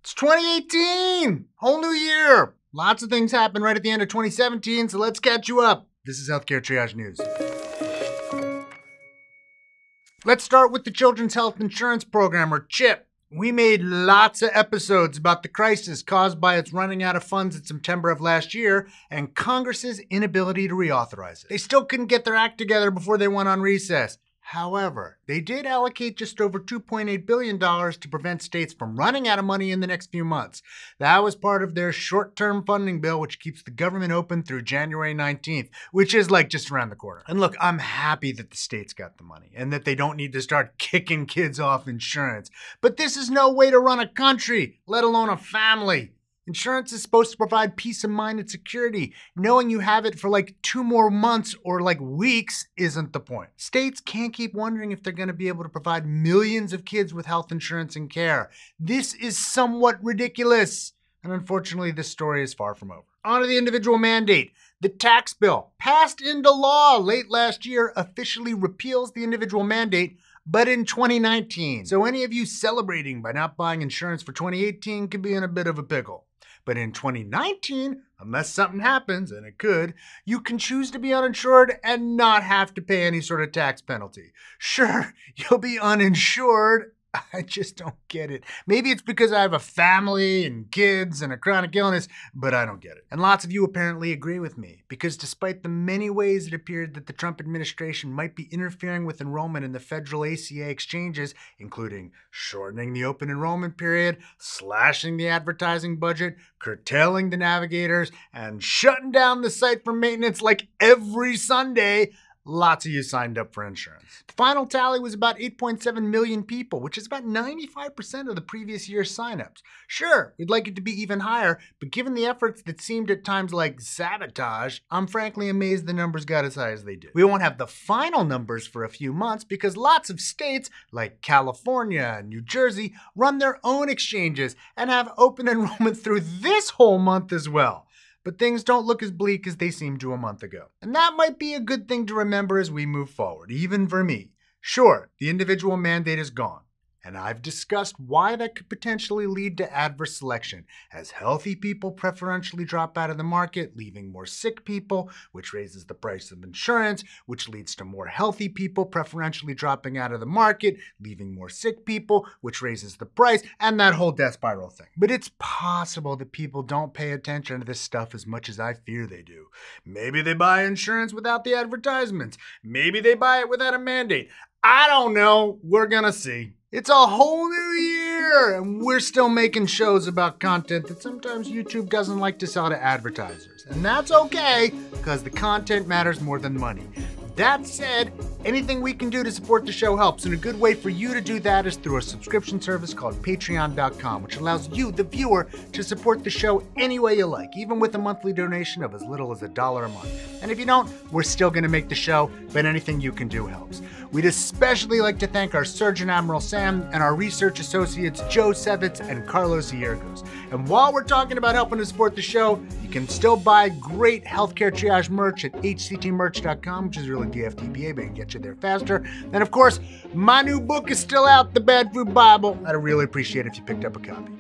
It's 2018, whole new year. Lots of things happened right at the end of 2017, so let's catch you up. This is Healthcare Triage News. Let's start with the Children's Health Insurance Program, or CHiP. We made lots of episodes about the crisis caused by its running out of funds in September of last year and Congress's inability to reauthorize it. They still couldn't get their act together before they went on recess. However, they did allocate just over $2.8 billion to prevent states from running out of money in the next few months. That was part of their short-term funding bill, which keeps the government open through January 19th, which is like just around the corner. And look, I'm happy that the states got the money and that they don't need to start kicking kids off insurance. But this is no way to run a country, let alone a family. Insurance is supposed to provide peace of mind and security. Knowing you have it for like 2 more months or like weeks isn't the point. States can't keep wondering if they're going to be able to provide millions of kids with health insurance and care. This is somewhat ridiculous. And unfortunately, this story is far from over. On to the individual mandate. The tax bill, passed into law late last year, officially repeals the individual mandate, but in 2019. So any of you celebrating by not buying insurance for 2018 could be in a bit of a pickle. But in 2019, unless something happens, and it could, you can choose to be uninsured and not have to pay any sort of tax penalty. Sure, you'll be uninsured. I just don't get it. Maybe it's because I have a family and kids and a chronic illness, but I don't get it. And lots of you apparently agree with me, because despite the many ways it appeared that the Trump administration might be interfering with enrollment in the federal ACA exchanges, including shortening the open enrollment period, slashing the advertising budget, curtailing the navigators, and shutting down the site for maintenance like every Sunday, lots of you signed up for insurance. The final tally was about 8.7 million people, which is about 95% of the previous year's signups. Sure, we'd like it to be even higher, but given the efforts that seemed at times like sabotage, I'm frankly amazed the numbers got as high as they did. We won't have the final numbers for a few months because lots of states, like California and New Jersey, run their own exchanges and have open enrollment through this whole month as well. But things don't look as bleak as they seemed to a month ago. And that might be a good thing to remember as we move forward, even for me. Sure, the individual mandate is gone. And I've discussed why that could potentially lead to adverse selection, as healthy people preferentially drop out of the market, leaving more sick people, which raises the price of insurance, which leads to more healthy people preferentially dropping out of the market, leaving more sick people, which raises the price, and that whole death spiral thing. But it's possible that people don't pay attention to this stuff as much as I fear they do. Maybe they buy insurance without the advertisements. Maybe they buy it without a mandate. I don't know. We're gonna see. It's a whole new year, and we're still making shows about content that sometimes YouTube doesn't like to sell to advertisers. And that's okay, because the content matters more than money. That said, anything we can do to support the show helps, and a good way for you to do that is through a subscription service called patreon.com, which allows you, the viewer, to support the show any way you like, even with a monthly donation of as little as $1 a month. And if you don't, we're still going to make the show, but anything you can do helps. We'd especially like to thank our Surgeon Admiral Sam and our research associates Joe Sevitz and Carlos Hiergos. And while we're talking about helping to support the show, you can still buy great Healthcare Triage merch at hctmerch.com, which is really DFTBA, but it can get you there faster. And of course, my new book is still out, The Bad Food Bible. I'd really appreciate it if you picked up a copy.